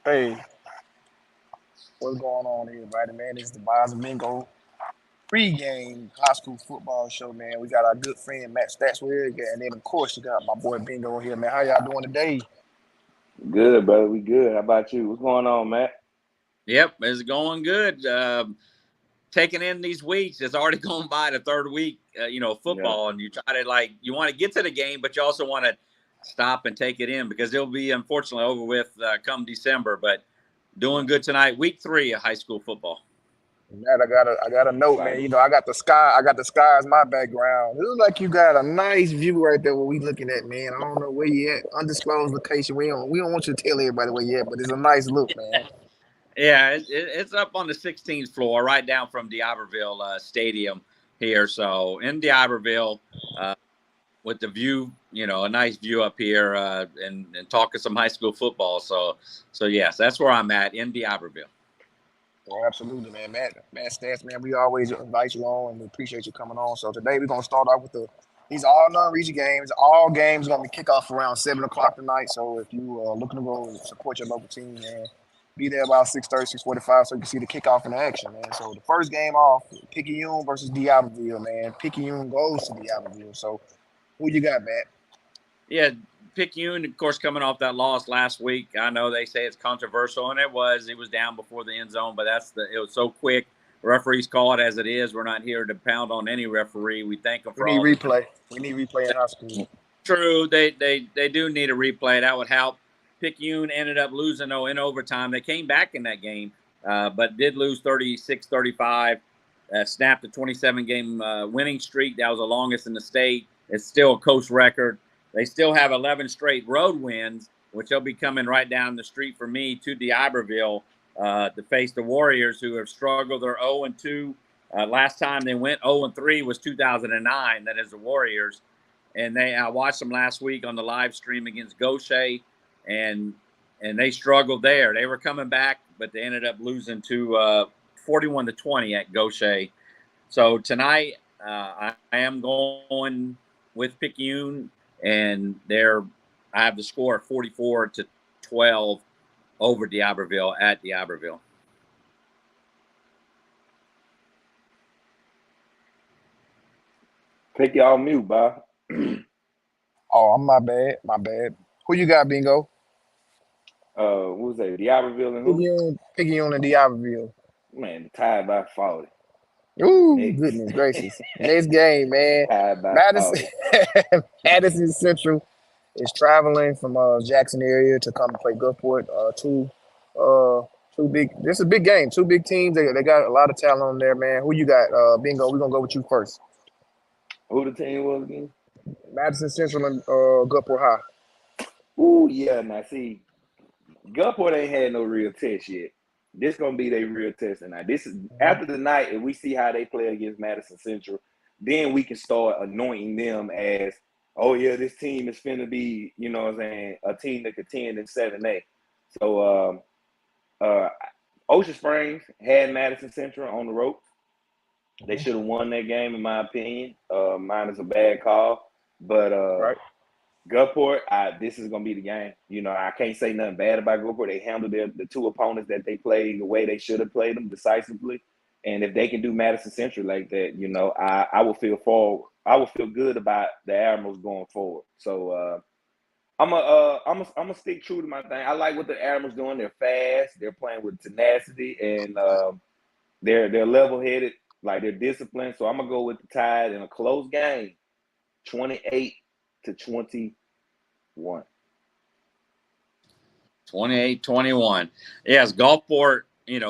Hey, what's going on here, everybody, man? This is the Bazz Bingo pregame high school football show, man. We got our good friend Matt Statswell, and then of course you got my boy Bingo here, man. How y'all doing today? Good, brother. We good. How about you? What's going on, Matt? Yep, it's going good. Taking in these weeks, it's already gone by the third week. Yeah. Football, and you try to you want to get to the game, but you also want to stop and take it in because it'll be unfortunately over with come December. But doing good tonight, week 3 of high school football. Matt, I got a note, man. Excited. I got the sky as my background. It looks like you got a nice view right there. What we looking at, man? I don't know where you at. Undisclosed location. We don't want you to tell everybody where you at, but it's a nice look, man. Yeah, it's up on the 16th floor, right down from D'Iberville Stadium here. So in D'Iberville, uh, with the view, a nice view up here, and talking some high school football. So yes, that's where I'm at in D'Iberville. Well, absolutely, man. Matt Stats, man. We always invite you on, and we appreciate you coming on. So today we're gonna start off with these all non-region games. All games gonna be kick off around 7 o'clock tonight. So if you are looking to go and support your local team, man, be there about 6:30, 6:45, so you can see the kickoff in action, man. So the first game off, Picayune versus D'Iberville, man. Picayune goes to D'Iberville. So who you got, Matt? Yeah, Picayune, of course, coming off that loss last week. I know they say it's controversial, and it was. It was down before the end zone, but it was so quick. Referees call it as it is. We're not here to pound on any referee. We thank them We for need all the replay. We need replay in high school. true. They do need a replay. That would help. Picayune ended up losing in overtime. They came back in that game, but did lose 36-35. Snapped a 27-game winning streak. That was the longest in the state. It's still a coast record. They still have 11 straight road wins, which they'll be coming right down the street for me to D'Iberville to face the Warriors, who have struggled. They're 0-2. Last time they went 0-3 was 2009. That is the Warriors, and I watched them last week on the live stream against Gaucher, and they struggled there. They were coming back, but they ended up losing to 41-20 at Gaucher. So tonight, I am going with Picayune, and I have the score 44-12 over D'Iberville at D'Iberville. Take y'all mute, Bob. Oh, I'm my bad. My bad. Who you got, Bingo? What was that? D'Iberville and who? Picayune and D'Iberville. Man, tied by 40. Ooh, Next. goodness gracious. Next game, man. Tied by Madison 40. Madison Central is traveling from Jackson area to come play Gulfport. Two big. This is a big game. Two big teams. They got a lot of talent on there, man. Who you got? Bingo. We're gonna go with you first. Who the team was again? Madison Central and Gulfport High. Ooh, yeah. Now, see, Gulfport ain't had no real test yet. This gonna be their real test tonight. This is Mhm. after the night, if we see how they play against Madison Central, then we can start anointing them as, oh yeah, this team is finna be, you know what I'm saying, a team that contend in 7A. So uh Ocean Springs had Madison Central on the ropes. They Mhm. should have won that game, in my opinion. Mine is a bad call, but Right. Gulfport, this is gonna be the game. You know, I can't say nothing bad about Gulfport. They handled the two opponents that they played the way they should have played them, decisively. And if they can do Madison Central like that, you know, I will feel forward. I will feel good about the Admirals going forward. So I'm gonna stick true to my thing. I like what the Admirals doing. They're fast. They're playing with tenacity, and they're level headed. Like, they're disciplined. So I'm gonna go with the Tide in a close game, 28-21. 28-21. Yes, Gulfport,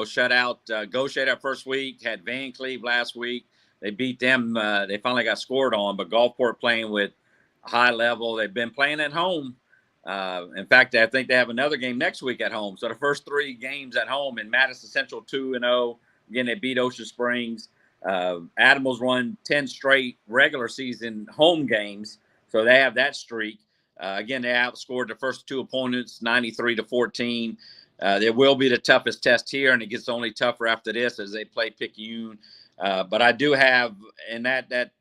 shut out Gaucher that first week, had Van Cleve last week. They beat them. They finally got scored on, but Gulfport playing with a high level. They've been playing at home. In fact, I think they have another game next week at home. So the first 3 games at home in Madison Central 2-0. Again, they beat Ocean Springs. Admirals won 10 straight regular season home games. So they have that streak. Again, they outscored the first 2 opponents 93-14. It will be the toughest test here, and it gets only tougher after this as they play Picayune. But I do have in that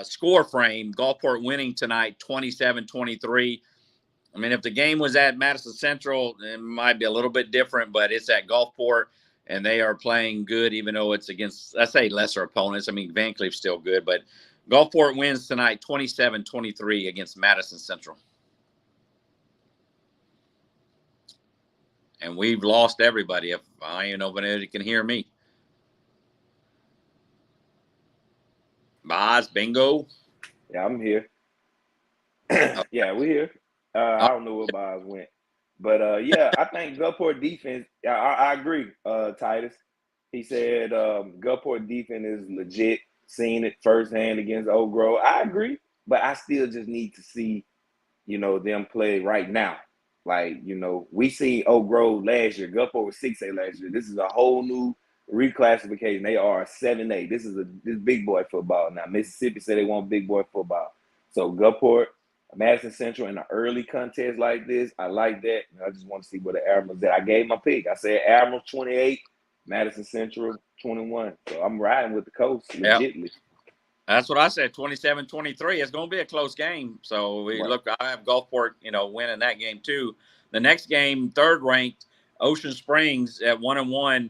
score frame Gulfport winning tonight 27-23. I mean, if the game was at Madison Central, it might be a little bit different, but it's at Gulfport, and they are playing good, even though it's against, I say, lesser opponents. I mean, Van Cleef's still good, but Gulfport wins tonight 27-23 against Madison Central. And we've lost everybody. If I ain't nobody can hear me. Bazz, bingo. Yeah, I'm here. Yeah, we're here. I don't know where Bazz went. But, yeah, I think Gulfport defense, I agree, Titus. He said Gulfport defense is legit, seeing it firsthand against Oak Grove. I agree, but I still just need to see, them play right now. Like, we seen Oak Grove last year. Gulfport was 6A last year. This is a whole new reclassification. They are 7A. This is this big boy football now. Mississippi said they want big boy football. So Gulfport, Madison Central in an early contest like this, I like that. I just want to see where the Admirals at. I gave my pick. I said Admirals 28, Madison Central 21. So I'm riding with the coast legitly. Yep. That's what I said, 27-23. It's going to be a close game. So look, I have Gulfport, winning that game too. The next game, third ranked, Ocean Springs at 1-1,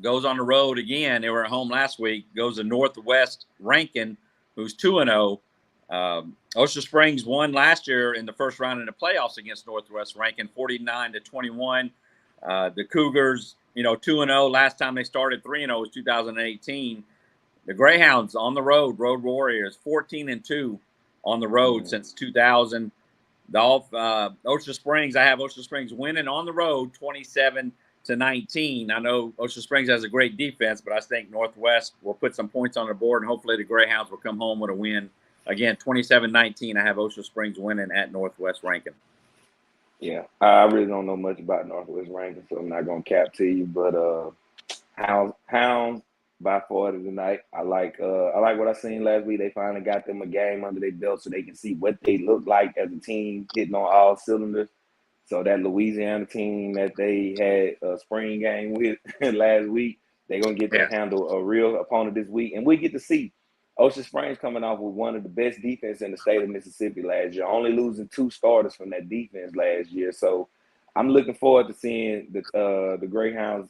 goes on the road again. They were at home last week. Goes to Northwest Rankin, who's 2-0. Ocean Springs won last year in the first round in the playoffs against Northwest Rankin, 49-21. The Cougars, 2-0. Last time they started 3-0 was 2018. The Greyhounds on the road, Road Warriors, 14-2 on the road since 2000. Ocean Springs, I have Ocean Springs winning on the road 27-19. I know Ocean Springs has a great defense, but I think Northwest will put some points on the board, and hopefully the Greyhounds will come home with a win. Again, 27-19, I have Ocean Springs winning at Northwest Rankin. Yeah, I really don't know much about Northwest Rankin, so I'm not going to cap to you. But Hounds by 40 tonight. I like what I seen last week. They finally got them a game under their belt so they can see what they look like as a team hitting on all cylinders. So that Louisiana team that they had a spring game with last week, they're going to get to handle a real opponent this week. And we get to see Ocean Springs coming off with one of the best defense in the state of Mississippi last year, only losing 2 starters from that defense last year. So I'm looking forward to seeing the Greyhounds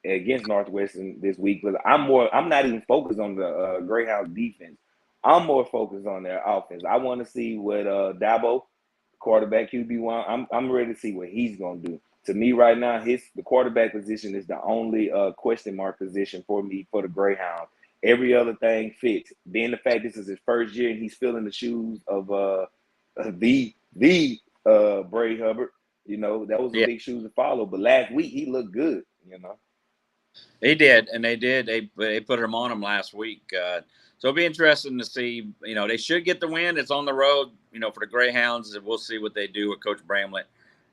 against Northwestern this week. But I'm not even focused on the Greyhounds defense. I'm more focused on their offense. I want to see what Dabo, quarterback QB1, I'm ready to see what he's going to do. To me right now, the quarterback position is the only question mark position for me for the Greyhounds. Every other thing fits. Being the fact this is his first year and he's filling the shoes of the Bray Hubbard, that was a big shoes to follow. But last week he looked good, They did, and they did. They put him on him last week. So it'll be interesting to see. They should get the win. It's on the road, for the Greyhounds, and we'll see what they do with Coach Bramlett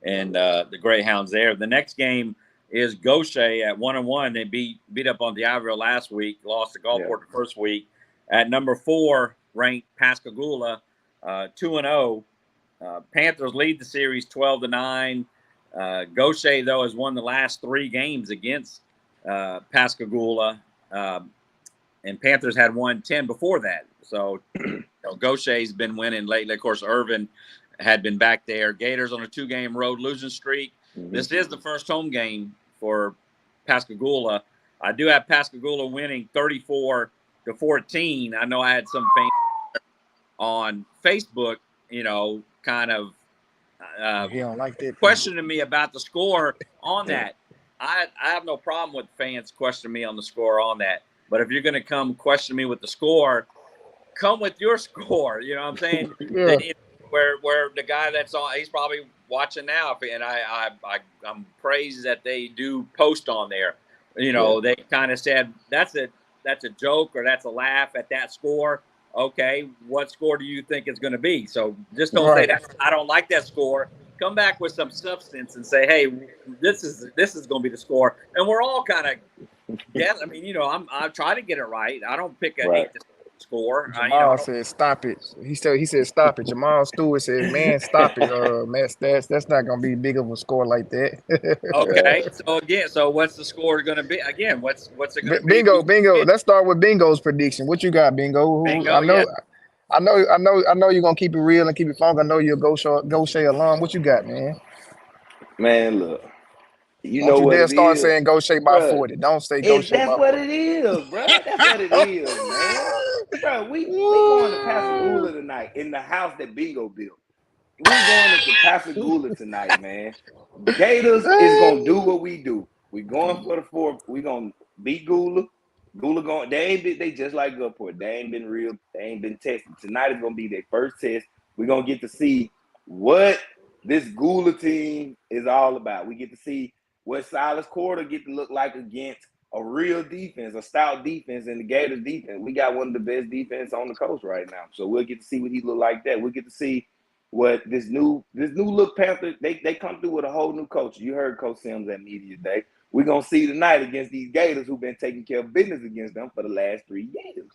and the Greyhounds there. The next game is Gaucher at 1-1. They beat up on D'Iberville last week, lost to Gulfport the first week. At number 4, ranked Pascagoula, 2-0. Panthers lead the series 12-9. Gaucher, though, has won the last 3 games against Pascagoula, and Panthers had won 10 before that. So Gaucher's been winning lately. Of course, Irvin had been back there. Gators on a 2-game road losing streak. This is the first home game for Pascagoula. I do have Pascagoula winning 34-14. I know I had some fans on Facebook, kind of he don't like that questioning me about the score on that. I have no problem with fans questioning me on the score on that. But if you're going to come question me with the score, come with your score. You know what I'm saying? Yeah. Where the guy that's on, he's probably watching now, and I'm praised that they do post on there. They kind of said that's a joke or that's a laugh at that score. Okay, what score do you think it's going to be? So just don't say that. I don't like that score. Come back with some substance and say, hey, this is going to be the score. And we're all kind of guess. I mean, I try to get it right. I don't pick a hate score. Jamal said, "Stop it." He said, "Stop it." Jamal Stewart said, "Man, stop it." Matt Stats, that's not gonna be big of a score like that. Okay. So what's the score going to be? Again, what's it going to be? Bingo. Let's start with Bingo's prediction. What you got, Bingo? Bingo, I know. I know you're gonna keep it real and keep it funk. I know you're a Gaucher alum. What you got, man? Man, look, you Don't know you what dare it start is, saying Gaucher by bro. 40. Don't say Gaucher That's by what 40. it is, bro. That's what it is, man. Bro, we going to Pascagoula tonight in the house that Bingo built. We going into Pascagoula tonight, man. Gators is gonna do what we do. We going for the 4. We gonna beat Gula. Gula going. They just like Gulfport. They ain't been real. They ain't been tested. Tonight is gonna be their first test. We're gonna get to see what this Gula team is all about. We get to see what Silas Corder get to look like against a real defense, a stout defense, and the Gators defense. We got one of the best defense on the coast right now. So we'll get to see what he look like that. We'll get to see what this new look Panther, they come through with a whole new coach. You heard Coach Sims at Media Day. We're gonna see tonight against these Gators who've been taking care of business against them for the last 3 years.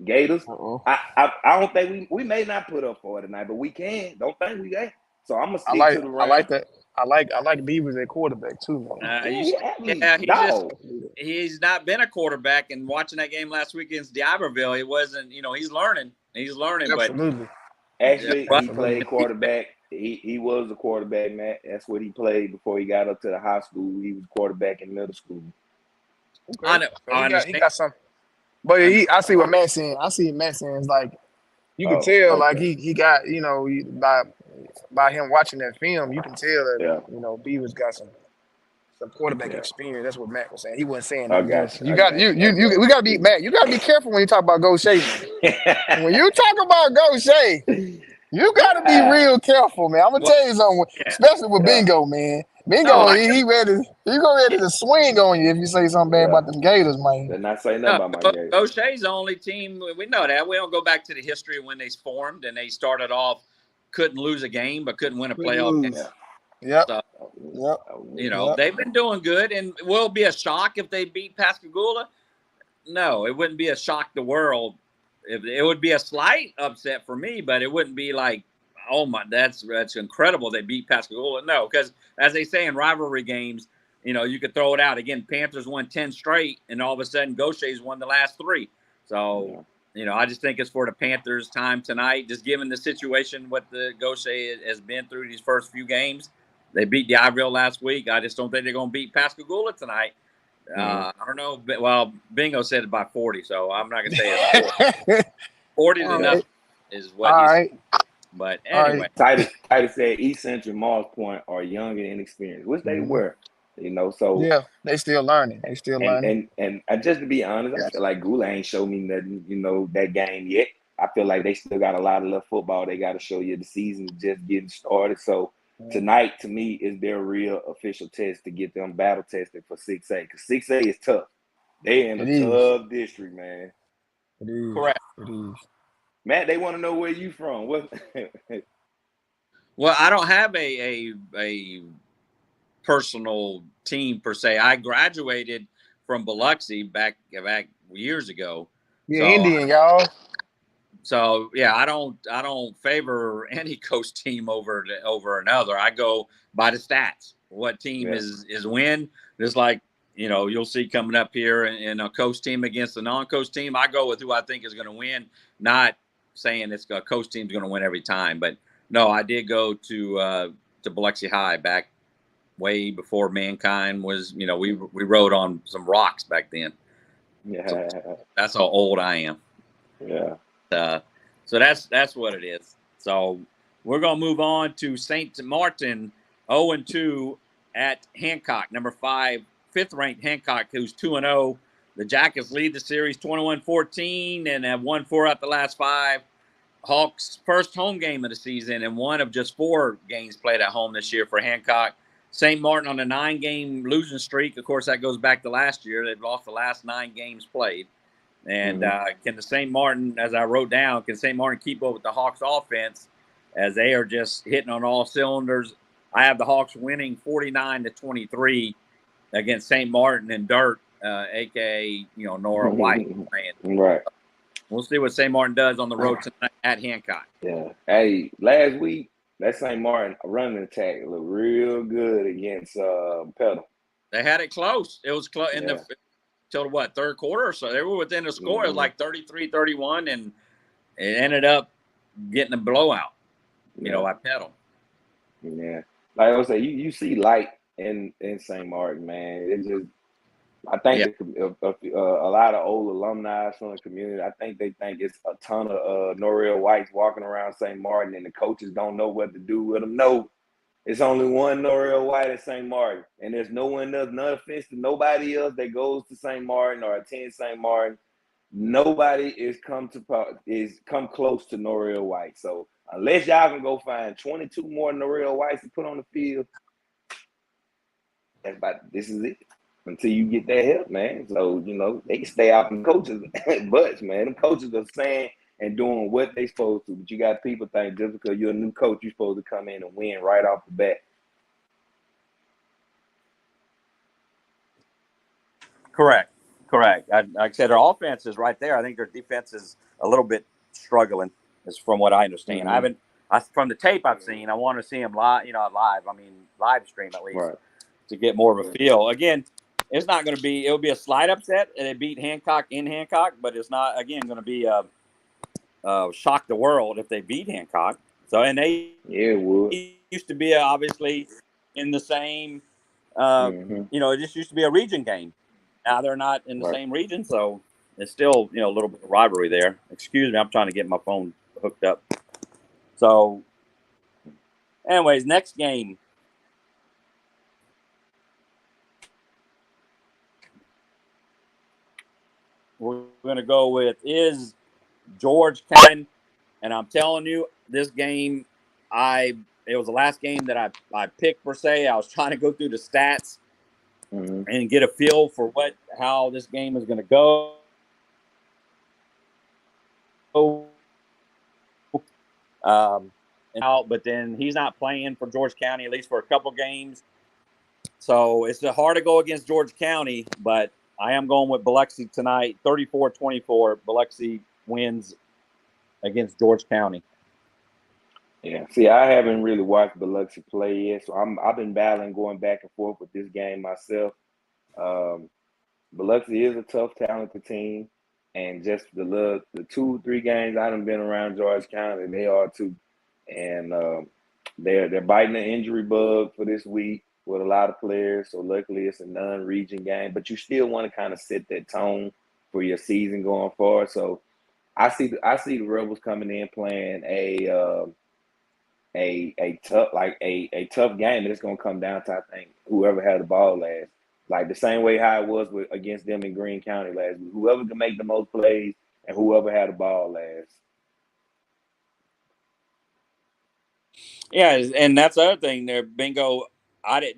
Gators, Uh-oh. I don't think we may not put up for it tonight, but we can. Don't think we can. So I'm gonna I stick like to the I like run. that. I like Beavers at quarterback too, man. You Yeah, see, he athlete, yeah, dog. he's not been a quarterback. And watching that game last week against D'Iberville, it wasn't. He's learning. He's learning, but Absolutely. Actually, he Absolutely. played quarterback. He was a quarterback, man. That's what he played before he got up to the high school. He was quarterback in middle school. Okay. So I he understand. got some. But I see what Matt's saying. I see Matt saying is like you can Oh, tell like okay. he got, by him watching that film, you can tell that, Yeah, Beavers got some quarterback yeah. experience. That's what Matt was saying. He wasn't saying I nothing got just you. you I got got you. I got we gotta be Matt, you gotta be careful when you talk about Gaucher. When you talk about Gaucher, you. you gotta be Yeah, real careful, man. I'm gonna Well, tell you something, yeah. especially with yeah, Bingo, man. No, Bingo, I he go ready to swing on you if you say something bad yeah. about them Gators, man. Did not say nothing no. about my game. O'Shea's the only team we know that. We don't go back to the history of when they formed and they started off couldn't lose a game but couldn't win a Couldn't playoff game. lose. Yeah. Yep, So yep, yep. they've been doing good, and will it be a shock if they beat Pascagoula? No, it wouldn't be a shock the world. It would be a slight upset for me, but it wouldn't be like, oh my, that's incredible they beat Pascagoula. No, because as they say in rivalry games, you could throw it out again. Panthers won 10 straight, and all of a sudden Gaucher's won the last 3. So I just think it's for the Panthers' time tonight. Just given the situation what the Gaucher has been through these first few games, they beat D'Iberville last week. I just don't think they're going to beat Pascagoula tonight. I don't know. Well, Bingo said it by 40, so I'm not going to say it's 40 to All nothing right, is all what he said. right, But all anyway, right. Titus said East Central Mars Point are young and inexperienced, which they Mhm. were. So Yeah, they still learning. They still learning. and just to be honest, I feel like Gula ain't showed me nothing, that game yet. I feel like they still got a lot of left football they got to show you. The season just getting started. So tonight, to me, is their real official test to get them battle tested for 6A. Because 6A is tough. They in a It is. tough district, man. It is. correct. It is. Matt, they want to know where you from. What? Well, I don't have a personal team per se. I graduated from Biloxi back years ago. Yeah, So Indian, y'all. yeah, I don't favor any coast team over another. I go by the stats. What team Yeah. is win? Just like you'll see coming up here in a coast team against a non-coast team. I go with who I think is going to win, not saying it's a coast team's going to win every time. But no, I did go to Biloxi High back way before mankind was. We rode on some rocks back then. Yeah. So that's how old I am. Yeah. So that's what it is. So we're gonna move on to St. Martin, 0-2 at Hancock, number 5, 5th ranked Hancock, who's 2-0. The Jackets lead the series 21-14 and have won 4 out the last 5. Hawks' first home game of the season and one of just 4 games played at home this year for Hancock. St. Martin on a 9-game losing streak. Of course, that goes back to last year. They've lost the last 9 games played. And can the St. Martin, as I wrote down, can St. Martin keep up with the Hawks offense as they are just hitting on all cylinders? I have the Hawks winning 49-23 against St. Martin and Dirt, a.k.a. Nora White. Right. We'll see what St. Martin does on the road tonight at Hancock. Yeah. Hey, last week, that St. Martin running attack looked real good against Pedal. They had it close. It was close till what, third quarter or so. They were within a score. It was like 33-31, it ended up getting a blowout, at Pedal. Yeah. Like I was saying, you see light in St. Martin, man. It just, I think a lot of old alumni from the community, I think they think it's a ton of Norreal whites walking around St. Martin, and the coaches don't know what to do with them. No, it's only one Norreal white at St. Martin, and there's no one else. No offense to nobody else that goes to St. Martin or attends St. Martin. Nobody is come close to Norreal white. So unless y'all can go find 22 more Norreal whites to put on the field, this is it. Until you get that help, man. So, they can stay out from coaches' butts, man. Them coaches are saying and doing what they supposed to. But you got people think just because you're a new coach, you're supposed to come in and win right off the bat. Correct. Like I said, their offense is right there. I think their defense is a little bit struggling, is from what I understand. Mm-hmm. From the tape I've seen, I want to see them live, live stream at least, right, to get more of a feel. Again, it's not going to be. It'll be a slight upset, and they beat Hancock in Hancock, but it's not again going to be shock the world if they beat Hancock. So, and they used to be obviously in the same. It just used to be a region game. Now they're not in the same region, so it's still a little bit of rivalry there. Excuse me, I'm trying to get my phone hooked up. So, anyways, next game. We're going to go with is George County, and I'm telling you, this game, it was the last game that I picked per se. I was trying to go through the stats and get a feel for how this game is going to go. But then he's not playing for George County, at least for a couple games. So it's hard to go against George County, but I am going with Biloxi tonight, 34-24. Biloxi wins against George County. Yeah. See, I haven't really watched Biloxi play yet, so I've been battling going back and forth with this game myself. Biloxi is a tough, talented team, and just the 2-3 games I done been around George County, they are too, and they're biting the injury bug for this week with a lot of players. So luckily it's a non-region game, but you still want to kind of set that tone for your season going forward. So I see the Rebels coming in playing a tough game, and it's gonna come down to, I think, whoever had the ball last. Like the same way how it was against them in Greene County last week. Whoever can make the most plays and whoever had the ball last. Yeah, and that's the other thing there, Bingo.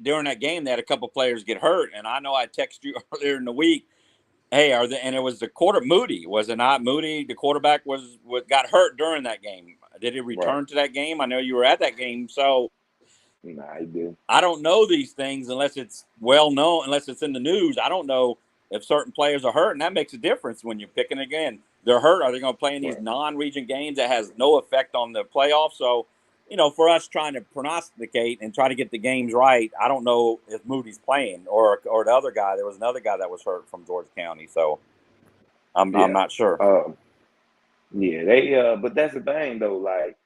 During that game, they had a couple players get hurt, and I know I texted you earlier in the week. Hey, and it was the Moody, was it not? Moody, the quarterback, got hurt during that game. Did he return to that game? I know you were at that game, so nah, he did. I don't know these things unless it's well known, unless it's in the news. I don't know if certain players are hurt, and that makes a difference when you're picking again. They're hurt. Are they going to play in these non-region games that has no effect on the playoffs? So, for us trying to prognosticate and try to get the games right, I don't know if Moody's playing or the other guy. There was another guy that was hurt from George County, so I'm not sure. But that's the thing though. Like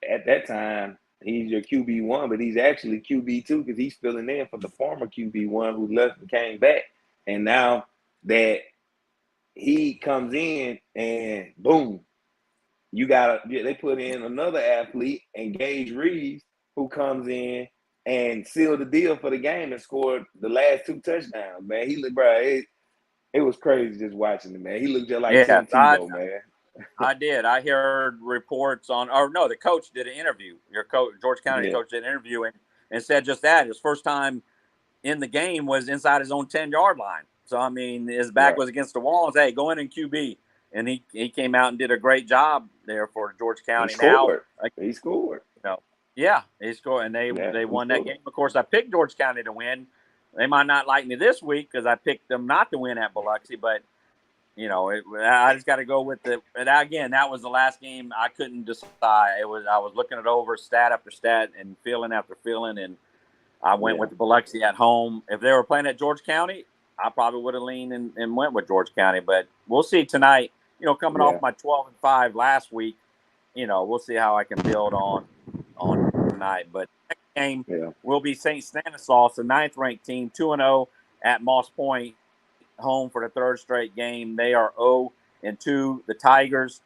at that time, he's your QB1, but he's actually QB2 because he's filling in for the former QB1 who left and came back. And now that he comes in and boom, they put in another athlete, and Gage Reeves, who comes in and sealed the deal for the game and scored the last 2 touchdowns. Man, he looked, bro, it was crazy just watching him, man. He looked just like Tim Tebow, man. I did. I heard reports the coach did an interview. Your coach, George County coach, did an interview and said just that. His first time in the game was inside his own 10-yard line. So, I mean, his back was against the wall and said, hey, go in QB. And he came out and did a great job there for George County. He scored. He scored, and they won that game. Of course, I picked George County to win. They might not like me this week because I picked them not to win at Biloxi, but I just got to go with it. And again, that was the last game I couldn't decide. I was looking it over stat after stat and feeling after feeling, and I went with Biloxi at home. If they were playing at George County, I probably would have leaned and went with George County. But we'll see tonight. coming off my 12-5 last week, we'll see how I can build on tonight. But next game will be St. Stanislaus, the 9th-ranked team, 2-0 at Moss Point, home for the 3rd straight game. They are 0-2. The Tigers,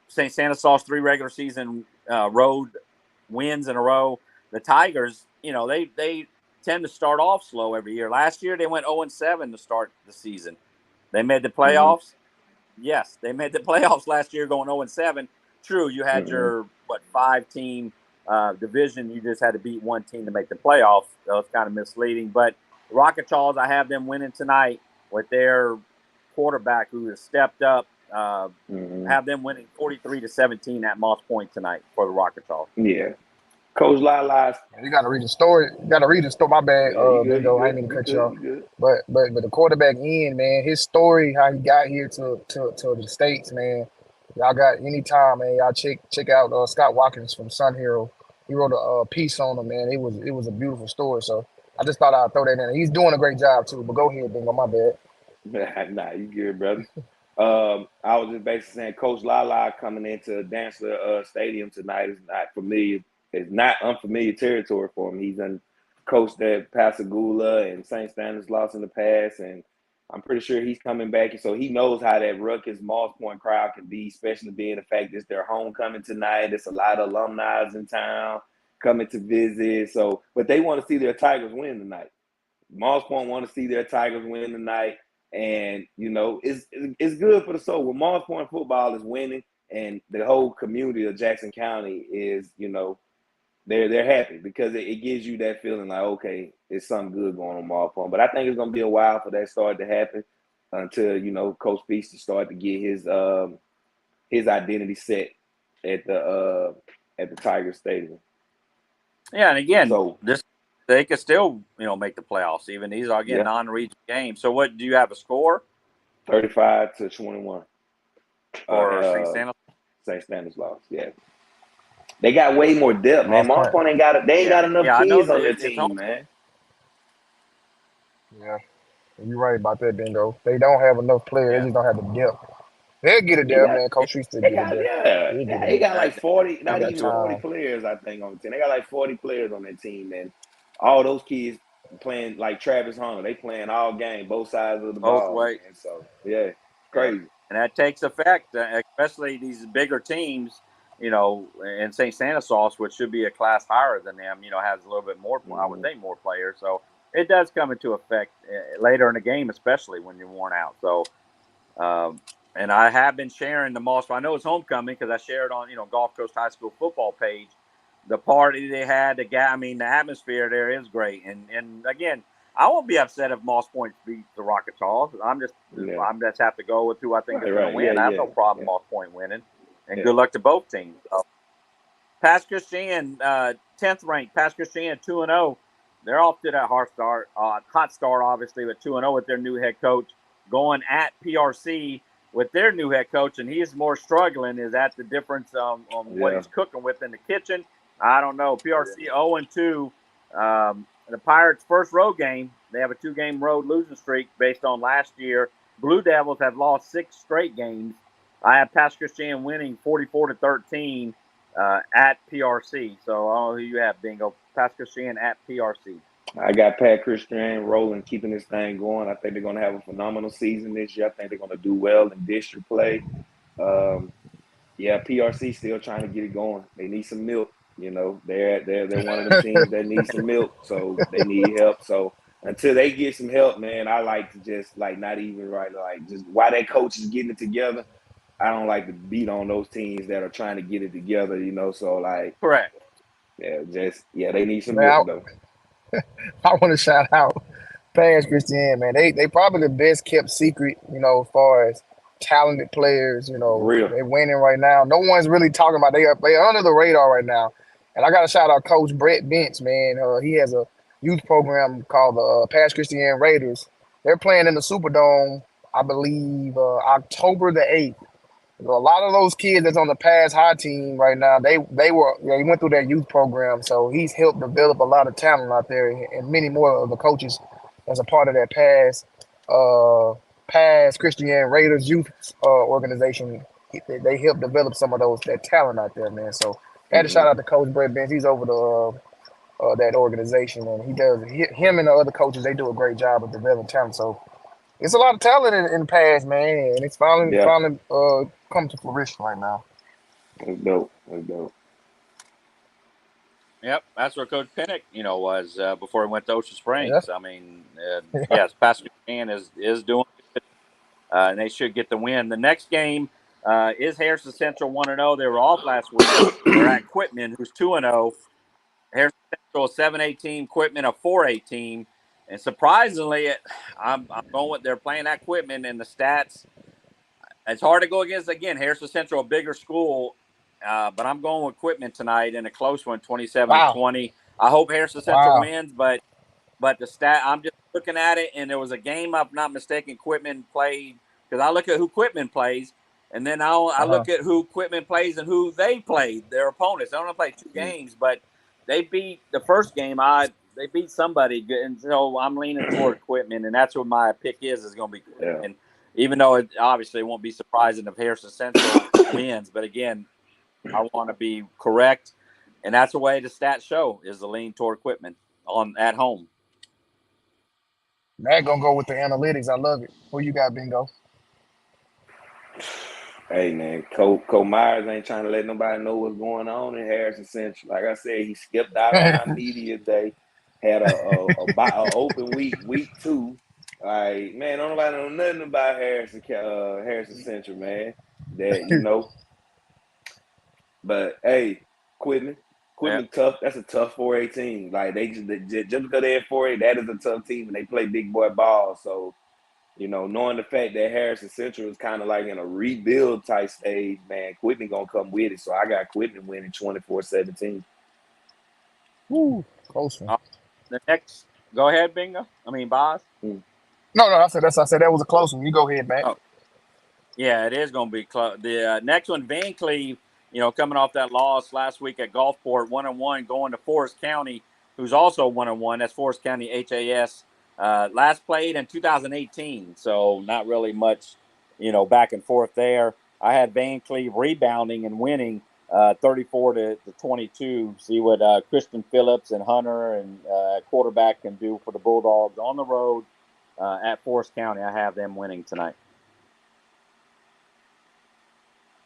St. Stanislaus, 3 regular season road wins in a row. The Tigers, they tend to start off slow every year. Last year, they went 0-7 to start the season. They made the playoffs. Mm-hmm. Yes, they made the playoffs last year going 0-7. True, you had your 5-team division. You just had to beat one team to make the playoffs. That was kind of misleading. But the Rocket Chaws, I have them winning tonight with their quarterback who has stepped up. Have them winning 43-17 at Moss Point tonight for the Rocket Chaws. Yeah. Coach Lala's. You got to read the story. You got to read the story. My bad, Bingo. I ain't mean to cut you off. But the quarterback in, man, his story, how he got here to the States, man. Y'all got any time, man. Y'all check out Scott Watkins from Sun Hero. He wrote a piece on him, man. It was a beautiful story. So I just thought I'd throw that in. He's doing a great job too. But go ahead, Bingo. My bad. Nah, you good, brother. I was just basically saying, Coach Lala coming into Dancer Stadium tonight is not familiar. It's not unfamiliar territory for him. He's coached at Pascagoula and St. Stanislaus in the past, and I'm pretty sure he's coming back. And so he knows how that ruckus Moss Point crowd can be, especially being the fact that it's their homecoming tonight. There's a lot of alumni in town coming to visit. So, but they want to see their Tigers win tonight. Moss Point want to see their Tigers win tonight. And, it's good for the soul. When Moss Point football is winning and the whole community of Jackson County is, they're happy because it gives you that feeling like, okay, it's something good going on Moss Point. But I think it's going to be a while for that start to happen until, Coach Feaster start to get his identity set at the Tiger Stadium. Yeah, and again, they could still, make the playoffs. Even these are non-regional games. So, what do you have a score? 35-21. For St. Stanislaus. St. Stanislaus, yeah. They got way more depth, man. Moss Point ain't got enough kids on their team, man. Yeah, you're right about that, Bingo. They don't have enough players. They just don't have the depth. They'll get it there, man. Coach Feaster get it there. Yeah, he got like 40, not even 40 players, I think, on the team. They got like 40 players on their team, man. All those kids playing like Travis Hunter. They playing all game, both sides of the ball. Both ways. So, crazy. And that takes effect, especially these bigger teams, in St. Stanislaus, which should be a class higher than them, has a little bit more, I would think, more players. So it does come into effect later in the game, especially when you're worn out. So, and I have been sharing the Moss. I know it's homecoming because I shared on, Gulf Coast High School football page. The party they had, the atmosphere there is great. And again, I won't be upset if Moss Point beats the Rocket Chaws. I'm just have to go with who I think is going to win. I have no problem Moss Point winning. And good luck to both teams. Pass Christian, 10th ranked. Pass Christian 2-0. They're off to that hot start, obviously, but 2-0 with their new head coach. Going at PRC with their new head coach, and he's more struggling. Is that the difference on what he's cooking with in the kitchen? I don't know. PRC 0-2. The Pirates' first road game, they have a 2-game road losing streak based on last year. Blue Devils have lost 6 straight games. I have Pass Christian winning 44-13 at PRC. So I don't know who you have, Bingo. Pass Christian at PRC. I got Pat Christian rolling, keeping this thing going. I think they're going to have a phenomenal season this year. I think they're going to do well in district play. PRC still trying to get it going. They need some milk. They're one of the teams that need some milk, so they need help. So until they get some help, man, I like to just not even just while that coach is getting it together. I don't like to beat on those teams that are trying to get it together, So correct. They need some milk though. I want to shout out Pass Christian, man. They probably the best kept secret, as far as talented players, Real. They're winning right now. No one's really talking about they're under the radar right now. And I got to shout out Coach Brett Bench, man. He has a youth program called the Pass Christian Raiders. They're playing in the Superdome, I believe, October the 8th. A lot of those kids that's on the Pass High team right now, they went through that youth program. So he's helped develop a lot of talent out there, and many more of the coaches as a part of that Pass past Christian Raiders youth organization. They help develop some of that talent out there, man. So I had to shout out to Coach Brett Benz. He's over that organization, and him and the other coaches. They do a great job of developing talent. So it's a lot of talent in the past, man, and it's finally Yeah, come to fruition right now. that's dope. That's dope. Yep, that's where Coach Pinnock, was before he went to Ocean Yeah. Springs. I mean, yes, Pastor Shan is doing good, and they should get the win. The next game is Harrison Central 1-0. They were off last week. They're at Quitman, who's 2-0. Harrison Central, a 7-8 team. Quitman, a 4-8 team. And surprisingly, I'm going with they're playing at Quitman, and the stats. It's hard to go against, again, Harrison Central, a bigger school. But I'm going with Quitman tonight in a close one, 27-20. I hope Harrison Central wins, but the stat, I'm just looking at it, and there was a game, I'm not mistaken, Quitman played, because I look at who Quitman plays, and then I look at who Quitman plays and who they played, their opponents. They only played 2 games, but they beat the first game. They beat somebody good, and so I'm leaning toward Quitman, and that's what my pick is going to be Quitman. Yeah. Even though it obviously won't be surprising if Harrison Central wins, but again, I want to be correct, and that's the way the stats show is the lean toward Quitman at home. Matt gonna go with the analytics. I love it. Who you got, Bingo? Hey man, Cole Myers ain't trying to let nobody know what's going on in Harrison Central. Like I said, he skipped out on our media day, had a open week 2. Like, man, don't nobody know nothing about Harrison Central, man. That But hey, Quitman tough. That's a tough 4A team. Like just because they're 4A, that is a tough team, and they play big boy ball. So, knowing the fact that Harrison Central is kind of like in a rebuild type stage, man, Quitman gonna come with it. So I got Quitman winning 24-17. Woo, close one. The next, go ahead, Bingo. Bazz. No, I said that was a close one. You go ahead, Matt. Oh. Yeah, it is going to be close. The next one, Van Cleve, coming off that loss last week at Gulfport, 1-1, going to Forest County, who's also 1-1. That's Forest County HAS. Last played in 2018, so not really much, back and forth there. I had Van Cleve rebounding and winning 34-22. See what Christian Phillips and Hunter and quarterback can do for the Bulldogs on the road at Forest County. I have them winning tonight.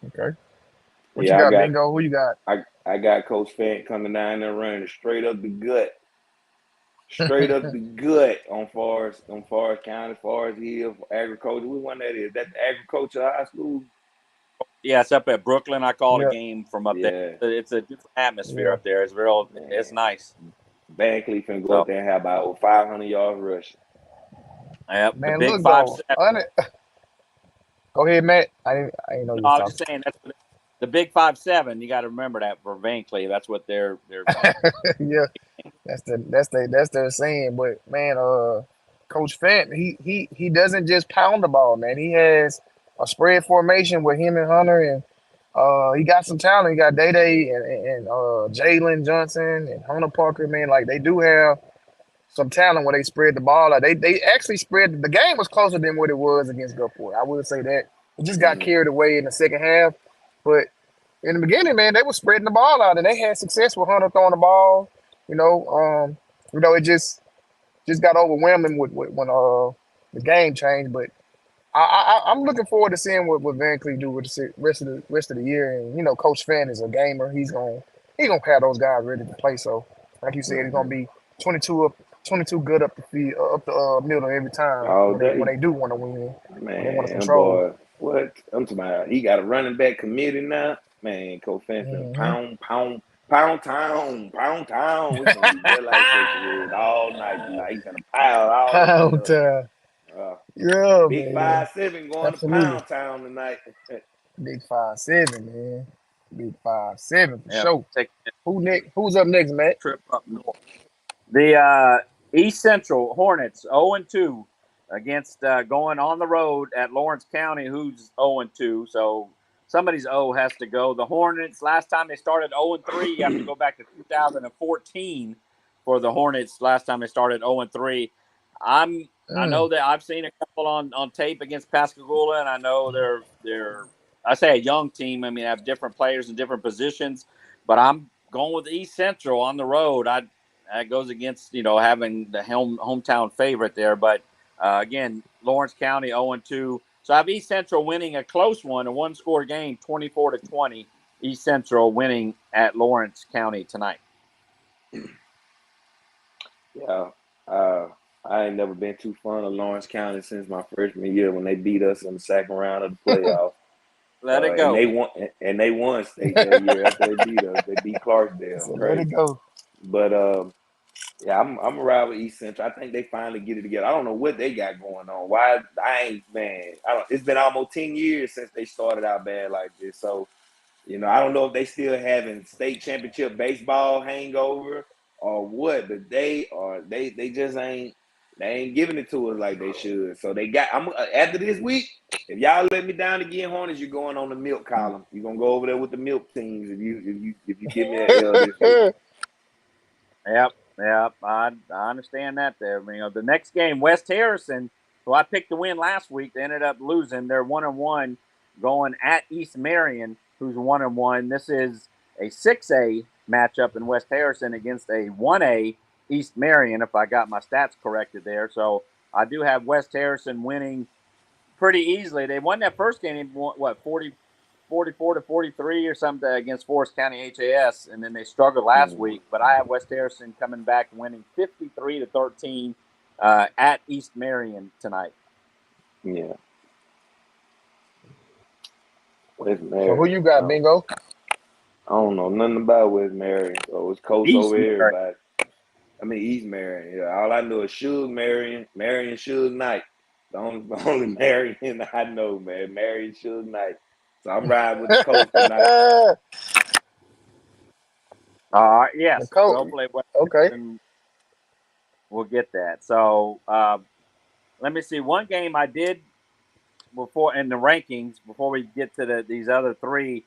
Okay. What you got, Bingo? Who you got? I got Coach Fant coming down there running straight up the gut. Straight up the gut on Forest County, Forest Hill, agriculture. Which one that is? That the agriculture high school? Yeah, it's up at Brooklyn. I called a game from up there. It's a different atmosphere up there. It's real. Man. It's nice. Van Cleve finna go up there and have about 500 yards rushing. Yep, man, the big look 5-7. Go ahead, Matt. I didn't know you. I was just saying that's the big 5-7. You got to remember that for Van Cleve. That's what they're. Yeah, that's their saying. But man, Coach Fant, he doesn't just pound the ball, man. He has a spread formation with him and Hunter, and he got some talent. He got Day and Jalen Johnson and Hunter Parker. Man, like they do have some talent where they spread the ball out. They actually spread the game was closer than what it was against Gulfport. I would say that. It just got carried away in the second half. But in the beginning, man, they were spreading the ball out and they had success with Hunter throwing the ball. It just got overwhelming when the game changed. But I'm looking forward to seeing what Van Cleve do with the rest of the year. And Coach Fant is a gamer. He's gonna have those guys ready to play. So like you said, he's gonna be 22 good up the field, up the middle every time when they do want to win. Man, they want to control. Boy, what I'm talking about? He got a running back committee now. Man, Coach Fant pound town. We're gonna be just like Central all night tonight. He's gonna pile all pound town. Yeah, big man. 5-7 going to Pound Town tonight. Big 5-7, man. Big 5-7 for sure. Who's up next, Matt? Trip up north. The East Central Hornets 0-2 against going on the road at Lawrence County, who's 0-2. So somebody's O has to go. The Hornets, last time they started 0-3, you have to go back to 2014 for the Hornets. Last time they started 0-3. I'm I know that I've seen a couple on tape against Pascagoula, and I know they're I say a young team. I mean, have different players in different positions, but I'm going with East Central on the road. That goes against having the hometown favorite there, but again, Lawrence County 0-2. So I have East Central winning a close one, a one-score game, 24-20. East Central winning at Lawrence County tonight. Yeah, I ain't never been too fond of Lawrence County since my freshman year when they beat us in the second round of the playoffs. Let it go. And they won state that year after they beat us. They beat Clarksdale. So Crazy. let it go. But yeah, I'm a ride with East Central. I think they finally get it together. I don't know what they got going on. Why I ain't man. It's been almost 10 years since they started out bad like this. So I don't know if they still having state championship baseball hangover or what, but they just ain't giving it to us like they should. So they got. After this week, if y'all let me down again, Hornets, you're going on the milk column. You're gonna go over there with the milk teams if you give me an L this week. Yep. I understand that there. The next game, West Harrison, who I picked to win last week, they ended up losing. They're 1-1 going at East Marion, who's 1-1. This is a 6A matchup in West Harrison against a 1A East Marion, if I got my stats corrected there. So I do have West Harrison winning pretty easily. They won that first game, what, 44-43 or something against Forest County HAS, and then they struggled last week. But I have West Harrison coming back winning 53-13 at East Marion tonight. Yeah. West Marion. So who you got, Bingo? I don't know nothing about West Marion, so it's coast East over Marion. everybody. I mean East Marion. Yeah, all I know is Suge Marion, Suge Knight. The only Marion I know, man. Marion Suge Knight. So I'm riding with the coast tonight. Yes. The Hopefully, okay. We'll get that. So let me see. One game I did before in the rankings before we get to these other three.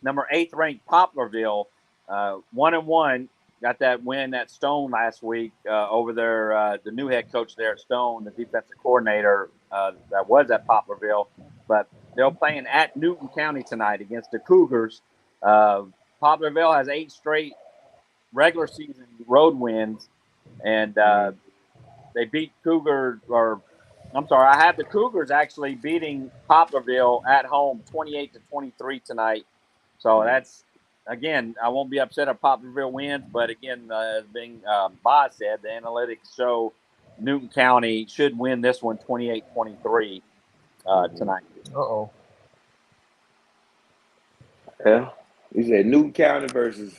Number 8th ranked Poplarville, 1-1. Got that win at Stone last week over the new head coach there at Stone, the defensive coordinator that was at Poplarville. But they're playing at Newton County tonight against the Cougars. Poplarville has 8 straight regular season road wins, and they beat I have the Cougars actually beating Poplarville at home 28-23 tonight. So that's, again, I won't be upset if Poplarville wins, but again, as Bazz said, the analytics show Newton County should win this one 28-23 tonight. Uh-oh. Yeah. You said Newton County versus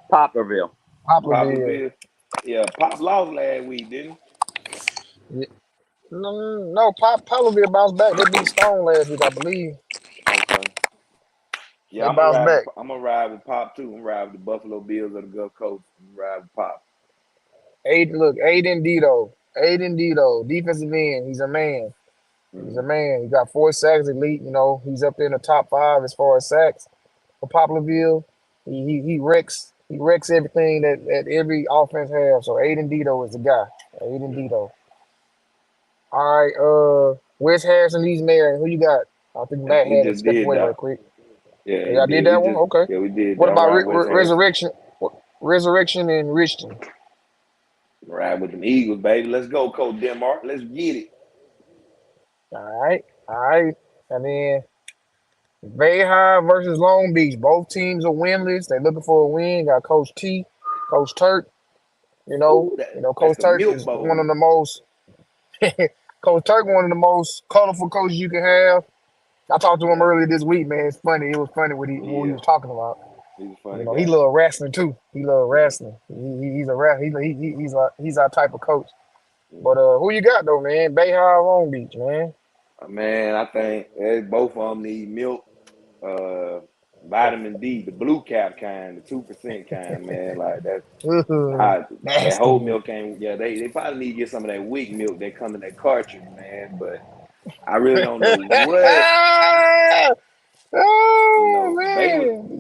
Poplarville. Poplarville. Yeah, Pop lost last week, didn't he? Yeah. No, Poplarville bounced back. They beat Stone last week, I believe. Okay. Yeah, They bounced back. I'm gonna ride with Pop too. I'm gonna ride with the Buffalo Bills of the Gulf Coast. I'm gonna ride with Pop. Aiden Dito, defensive end. He's a man. He's a man. He got 4 sacks, elite. He's up there in the top 5 as far as sacks for Poplarville. He wrecks everything that every offense has. So Aiden Dito is the guy. Aiden Dito. All right, West Harrison, East Marion. Who you got? I think Matt We had to just step did away that. right quick. Yeah, Y'all did that one? Okay. Yeah, we did. What that. about Ride West Harrison. Resurrection? Resurrection and Richton. Ride with them Eagles, baby. Let's go, Coach Denmark. Let's get it. All right. And then Bayhigh versus Long Beach. Both teams are winless. They're looking for a win. Got Coach T, Coach Turk. Coach Turk is one of the most Coach Turk, one of the most colorful coaches you can have. I talked to him earlier this week, man. It's funny. It was funny what he was talking about. He's a funny He love wrestling too. He love wrestling. He's our type of coach. But who you got though, man? Bayhigh or Long Beach, man? Man, I think both of them need milk, vitamin D, the blue cap kind, the 2% kind, man. Like that whole milk ain't. Yeah, they probably need to get some of that weak milk that come in that cartridge, man. But I really don't know what.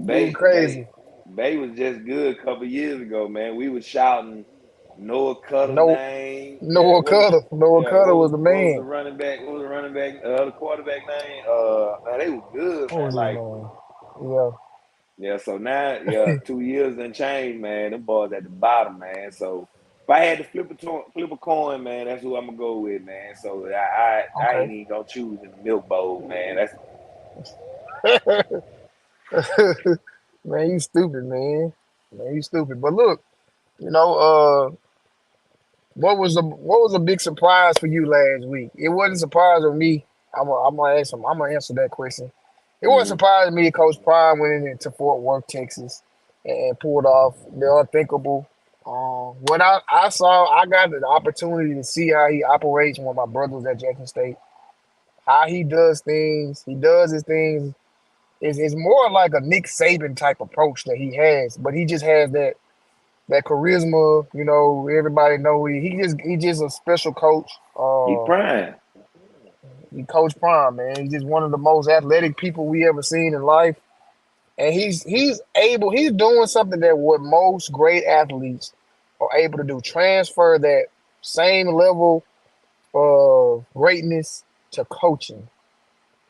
Man, crazy. Bay was just good a couple years ago, man. We was shouting Noah Cutter No, name. Yeah, Noah Cutter. Noah Cutter was the what was the man. running back? What was the running back? The quarterback name? Man, they were good, What man. was his Like, name? Yeah. yeah. So now, yeah, 2 years and change, man. Them boys at the bottom, man. So if I had to flip a coin, man, that's who I'm gonna go with, man. So I Okay. ain't even gonna choose in the milk bowl, man. That's Man, you stupid, man. Man, you stupid. But look, you know, what was a big surprise for you last week? It wasn't a surprise with me. I'm gonna answer that question. It wasn't mm, surprising me. Coach Prime went into Fort Worth, Texas, and pulled off the unthinkable. What I saw, I got the opportunity to see how he operates when my brother was at Jackson State. How he does things. He does his things. It's more like a Nick Saban type approach that he has, but he just has that charisma. You know, everybody know he just a special coach. he prime. He Coach Prime, man. He's just one of the most athletic people we ever seen in life, and he's doing something that what most great athletes are able to do: transfer that same level of greatness to coaching.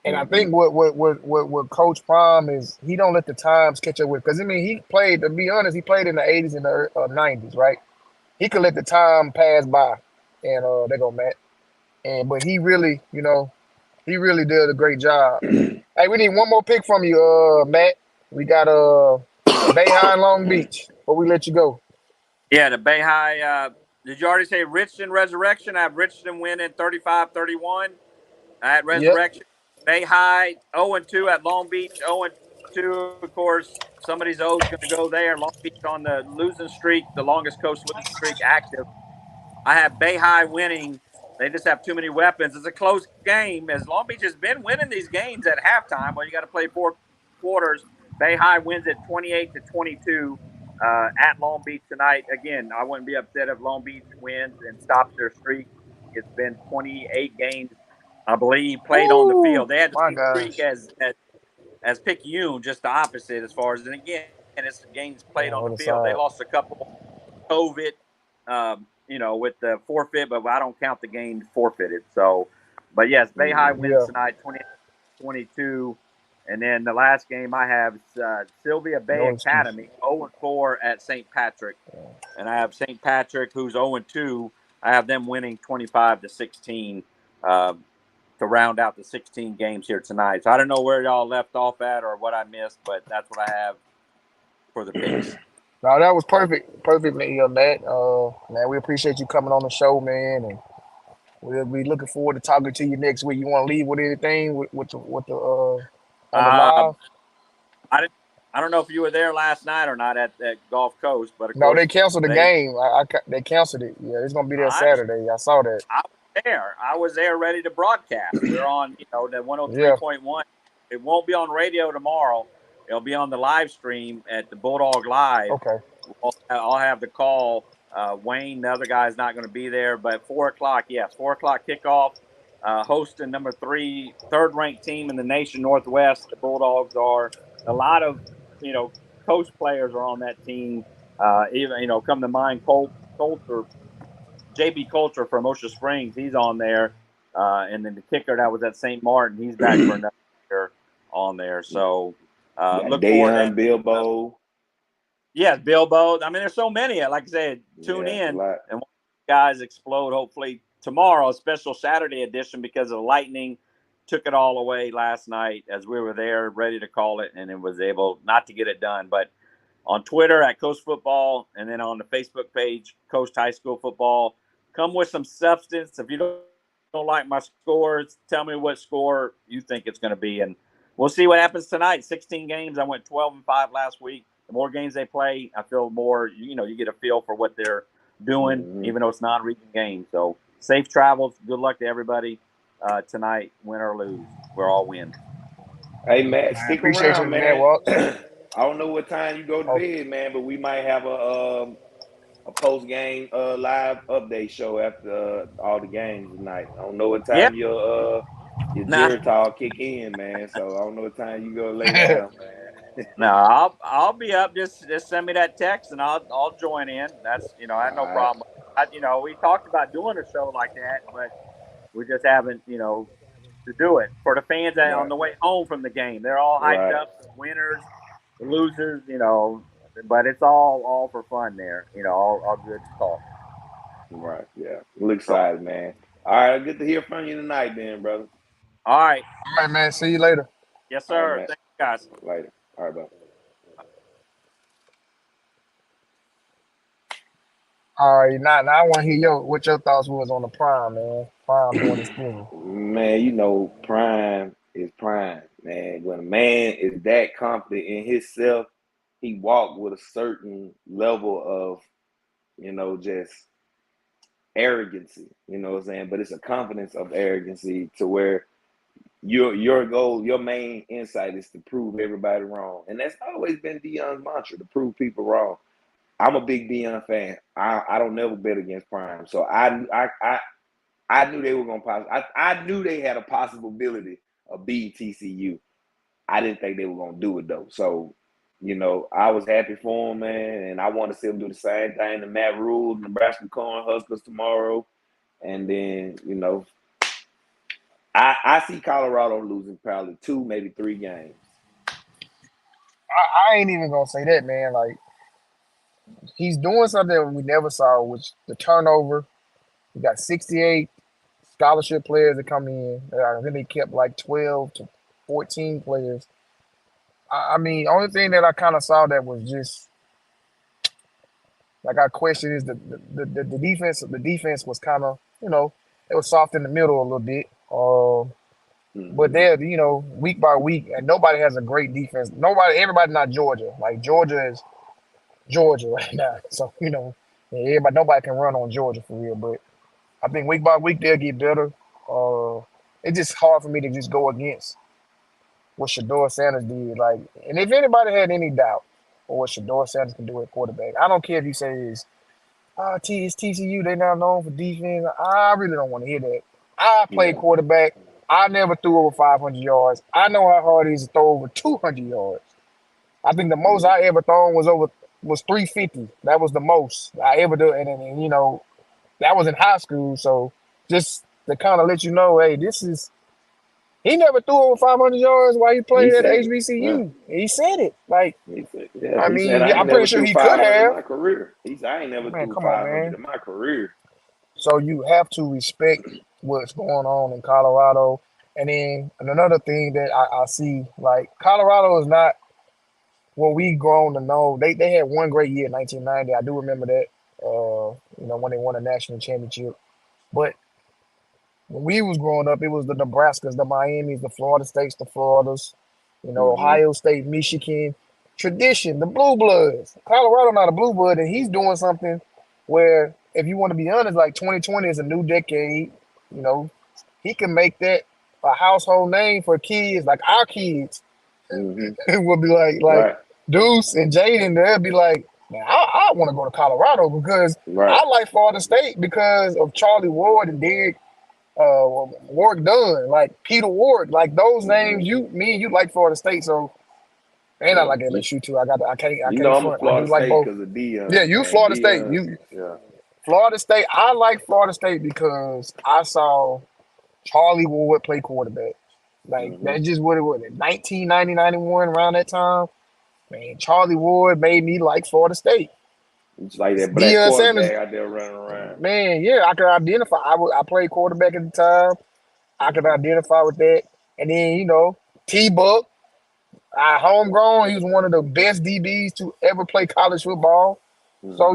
And I Mm-hmm. think what Coach Prime is, he don't let the times catch up with. Because I mean, he played. To be honest, he played in the '80s and the '90s, right? He could let the time pass by, and they go Matt. And but he really, he really did a great job. Hey, we need one more pick from you, Matt. We got Bayhigh and Long Beach. Before we let you go. Yeah, the Bay High. Did you already say Richardson Resurrection? I have Richardson winning 35-31 at Yep. Resurrection. Bay High 0-2 at Long Beach. 0-2, of course. Somebody's always going to go there. Long Beach on the losing streak, the longest coast losing streak active. I have Bay High winning. They just have too many weapons. It's a close game. As Long Beach has been winning these games at halftime, well, you got to play 4 quarters. Bay High wins it 28-22 at Long Beach tonight. Again, I wouldn't be upset if Long Beach wins and stops their streak. It's been 28 games, I believe, played on the Woo! field. They had the My same streak gosh. as Picayune, just the opposite as far as. And again, it's games played on the Other field. They side. lost a couple COVID, with the forfeit, but I don't count the game forfeited. So, but yes, Bay High Mm-hmm. wins Yeah. tonight, 20-22. And then the last game I have Sylvia Bay No excuse. Academy, 0-4 at St. Patrick. And I have St. Patrick, who's 0-2. I have them winning 25-16 to round out the 16 games here tonight. So I don't know where y'all left off at or what I missed, but that's what I have for the picks. No, that was perfect. Perfect, man, Matt. Man, we appreciate you coming on the show, man, and we'll be looking forward to talking to you next week. You want to leave with anything with the on the Uh, live? I didn't. I don't know if you were there last night or not at Gulf Coast, but of No, they course canceled the they. game. They canceled it. Yeah, it's gonna be there I understand. Saturday. I saw that. I was there. I was there, ready to broadcast. We're on, the Yeah. 103.1. It won't be on radio tomorrow. It'll be on the live stream at the Bulldog Live. Okay. I'll have the call. Wayne, the other guy's not going to be there, but 4 o'clock. Yes, 4 o'clock kickoff. Hosting number 3, third-ranked team in the nation, Northwest. The Bulldogs are. A lot of coach players are on that team. Even come to mind, Coulter, JB Coulter from Ocean Springs. He's on there, and then the kicker that was at St. Martin. He's back for another year on there. So Got look forward to Dayon that. Bilbo. Yes, Bilbo. I mean, there's so many. Like I said, tune Yeah, it's a in lot. and watch the guys explode. Hopefully tomorrow, a special Saturday edition because of the lightning took it all away last night as we were there ready to call it, and it was able not to get it done. But on Twitter at Coast Football, and then on the Facebook page, Coast High School Football, come with some substance. If you don't like my scores, tell me what score you think it's going to be, and we'll see what happens tonight. 16 games. I went 12-5 last week. The more games they play, I feel more, you get a feel for what they're doing, Mm-hmm. even though it's non-region games. So safe travels. Good luck to everybody tonight, win or lose. We're all win. Hey, Matt, I stick appreciate you, around, Matt man. Watts. I don't know what time you go to Oh, bed, man, but we might have a post game live update show after all the games tonight. I don't know what Yeah. time your Nah. Geritol kick in, man. So I don't know what time you go lay down, man. No, I'll be up. Just send me that text and I'll join in. That's I have All no right. problem. We talked about doing a show like that, but we just haven't, to do it for the fans that on Right. the way home from the game. They're all hyped Right. up, the winners, the losers, but it's all for fun there, all good talk. Right. Yeah. Look excited, man. All right. Good to hear from you tonight, then, brother. All right. All right, man. See you later. Yes, All right, sir. man. Thank you, guys. Later. All right, bro. All right, now I want to hear what your thoughts was on the Prime, man. Prime doing his thing. Man, Prime is Prime, man. When a man is that confident in himself, he walk with a certain level of, just arrogancy. You know what I'm saying? But it's a confidence of arrogancy to where your goal, your main insight is to prove everybody wrong. And that's always been Deion's mantra, to prove people wrong. I'm a big Deion fan. I don't never bet against Prime. So I knew they were going to I knew they had a possibility of beating TCU. I didn't think they were going to do it, though. So, I was happy for them, man, and I want to see them do the same thing to Matt Rule, Nebraska Cornhuskers tomorrow. And then, I see Colorado losing probably 2, maybe 3 games. I ain't even gonna say that, man. Like he's doing something we never saw, which the turnover. He got 68 scholarship players that come in. I think they kept like 12 to 14 players. I mean, only thing that I kind of saw that was just like I question is the defense. The defense was kind of it was soft in the middle a little bit. But they're week by week, and nobody has a great defense. Everybody not Georgia. Like Georgia is Georgia right now. So nobody can run on Georgia for real. But I think week by week they'll get better. It's just hard for me to just go against what Shador Sanders did. Like, and if anybody had any doubt on what Shador Sanders can do at quarterback, I don't care if you say it's TCU. They not known for defense. I really don't want to hear that. I played quarterback. I never threw over 500 yards. I know how hard it is to throw over 200 yards. I think the most I ever thrown was 350. That was the most I ever do, and that was in high school. So just to kind of let you know, hey, he never threw over 500 yards while he played at HBCU. Yeah. He said it. Like, he said, I'm pretty sure he could have. In my career. He said, I ain't never threw 500 in my career. So you have to respect what's going on in Colorado. And then another thing that I see, like Colorado is not what we grown to know. They had one great year in 1990. I do remember that. When they won a national championship. But when we was growing up, it was the Nebraskas, the Miamis, the Florida States, the Floridas, Ohio State, Michigan. Tradition, the Blue Bloods. Colorado not a Blue Blood, and he's doing something where, if you want to be honest, like 2020 is a new decade. He can make that a household name for kids, like our kids. It would be like right. Deuce and Jaden. They'll be like, man, I want to go to Colorado because I like Florida State because of Charlie Ward and Derek Ward Dunn, like Peter Ward, like those names. Me and you like Florida State, so. And I like LSU too. I can't. I'm a Florida State because of Deion. Yeah, you Florida State. Florida State. I like Florida State because I saw Charlie Ward play quarterback. Like that's just what it was. In 1990, 91, around that time, man, Charlie Ward made me like Florida State. It's like that black Deion quarterback out there running around. Man, yeah, I could identify. I played quarterback at the time. I could identify with that. And then T-Buck. Homegrown, he was one of the best DBs to ever play college football. So,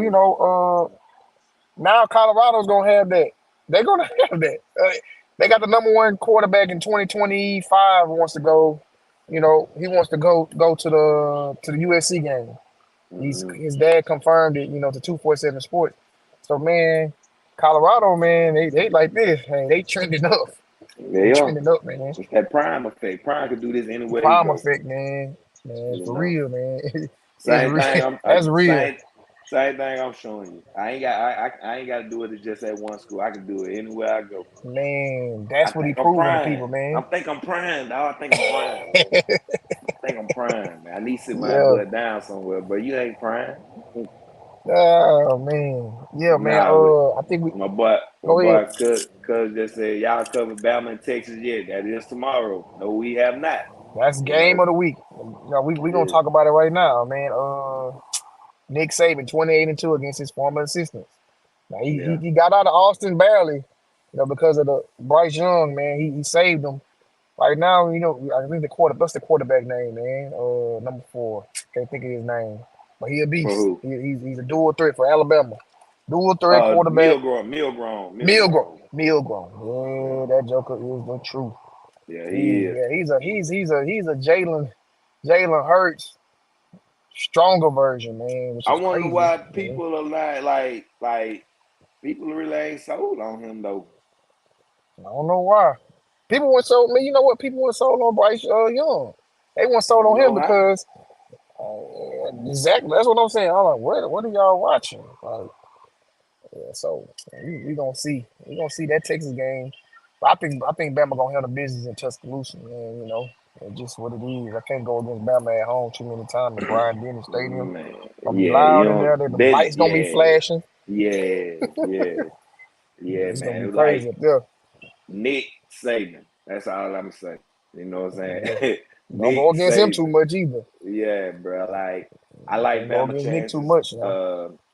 now Colorado's going to have that. They're going to have that. They got the number one quarterback in 2025 wants to go, he wants to go to the USC game. His dad confirmed it, to 247 Sports. So, man, Colorado, man, they like this. Man, they trending up. They trending up, man. It's that prime effect. Prime could do this anyway. Prime effect, man. For real, man. Same thing. That's real. Same thing I'm showing you. I ain't got to do it just at one school. I can do it anywhere I go. Man, that's what he proving to people, man. I think I'm prime, dog. I think I'm prime, man. I need to sit my butt down somewhere, but you ain't prime. Oh man, yeah, man. Nah, I think we my boy, my go ahead. boy, cuz just said y'all cover Bama and Texas yet? That is tomorrow. No, we have not. That's You game know, of the week. We gonna yeah, talk about it right now, man. Nick Saban 28-2 against his former assistants. Now yeah. he got out of Austin barely, because of the Bryce Young, man. He saved them. Right now, I think what's the quarterback name, man? Number 4. Can't think of his name. But he a For beast. who? He's a dual threat for Alabama. Dual threat quarterback. Milgrown. Milgram. Yeah, that Joker is the truth. Yeah, he is. He's a Jalen Hurts stronger version, man, which I is wonder crazy. why Man. people are like people really ain't sold on him though. I don't know why. People were sold. Man, you know what? People were sold on Bryce Young. They weren't I sold don't on him know how. because exactly. That's what I'm saying. I'm like, what are y'all watching? Like, yeah, so we gonna see. We gonna see that Texas game. But I think Bama gonna handle business in Tuscaloosa, man. It's just what it is. I can't go against Bama at home too many times. The Bryant Denny Stadium Man, gonna be yeah, you loud in there. know, The then lights gonna be flashing. yeah, It's gonna be man. crazy Like up there. Nick Saban. That's all I'm saying. You know what I'm Yeah. saying? Don't go Nick against him too Saban. much either. Yeah, bro. Like I like Can't go Bama against Nick too chances. much now.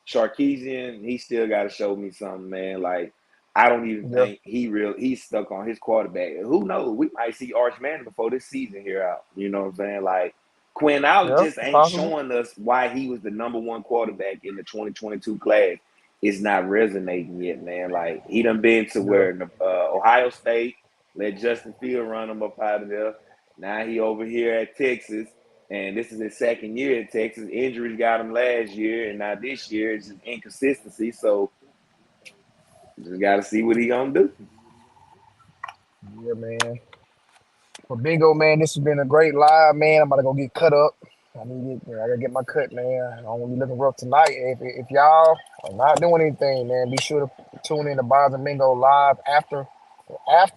Sarkeesian, he still got to show me something, man. Like I don't even Yeah, think he's stuck on his quarterback. Who knows? We might see Arch Manning before this season here out. You know what I'm saying? Like Quinn out yeah, just ain't possible. showing us why he was the number one quarterback in the 2022 class. It's not resonating yet, man. Like he done been to Yeah, where Ohio State let Justin Field run him up out of there. Now he over here at Texas. And this is his second year at Texas. Injuries got him last year, and now this year it's just inconsistency. So just got to see what he gonna do. yeah, man. Well, bingo, man. This has been a great live, man. I'm about to go get cut up. I gotta get my cut, man. I'm gonna be looking rough tonight. If y'all are not doing anything, man, be sure to tune in to Bazz and Bingo live after.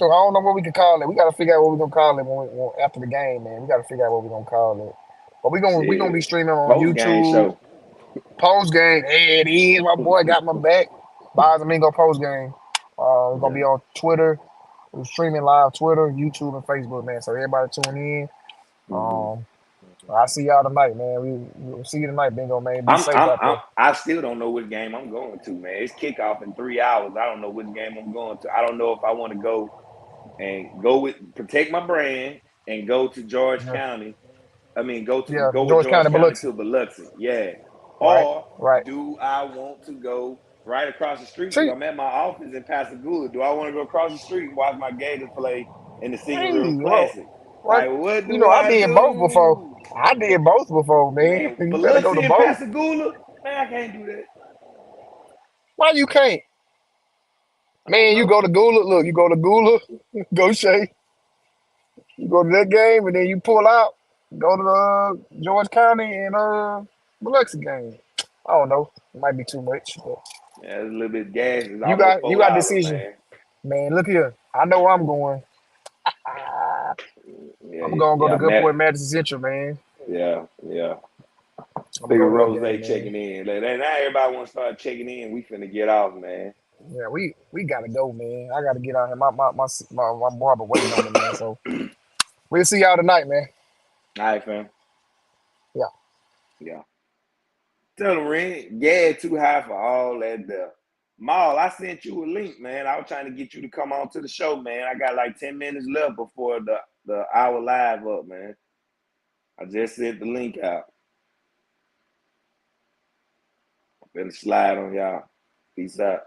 I don't know what we can call it. We gotta figure out what we're gonna call it after the game, man. We gotta figure out what we're gonna call it. But we gonna be Shit, streaming on post game YouTube show. post game. Hey, it is my boy got my back. Bazz and Bingo post game. It's gonna Yeah. be on Twitter. We're streaming live Twitter, YouTube, and Facebook, man. So everybody tune in. Mm-hmm. Um, I'll see y'all tonight, man. We'll see you tonight, Bingo, man. Be safe out there. I still don't know which game I'm going to, man. It's kickoff in 3 hours. I don't know which game I'm going to. I don't know if I want to go with protect my brand and go to George Yeah, County. I mean, go to yeah. go with George George County, County Biloxi. to Biloxi, yeah. Right, Or right. do I want to go right across the street because See, I'm at my office in Pascagoula? Do I want to go across the street and watch my Gators play in the Singer River hey, well, Classic? right. Like, what You do know, I I did both before. do? I did both before, man. Man, You better go to Biloxi and both. Pascagoula? Man, I can't do that. Why you can't? I don't Man, you go know. to Gula. Look, you go to Gula. Go Shay. You go to that game and then you pull out, go to George County and Biloxi game. I don't know. It might be too much. But Yeah, it's a little bit gas. It's you almost got you got $4, decision. man. Man, look here. I know where I'm going. I'm Yeah, gonna go to yeah, Gulfport Matt. Madison Central, man. Yeah. I'm gonna Figure go to that Rose game, man. checking in. Like, now everybody want to start checking in. We finna get off, man. Yeah, we gotta go, man. I gotta get out here. My barber waiting on me, man. So we'll see y'all tonight, man. All right, fam. Yeah. Yeah. Tell them, Ren, gas too high for all that there. Maul, I sent you a link, man. I was trying to get you to come on to the show, man. I got like 10 minutes left before the hour live up, man. I just sent the link out. Finna slide on y'all. Peace out.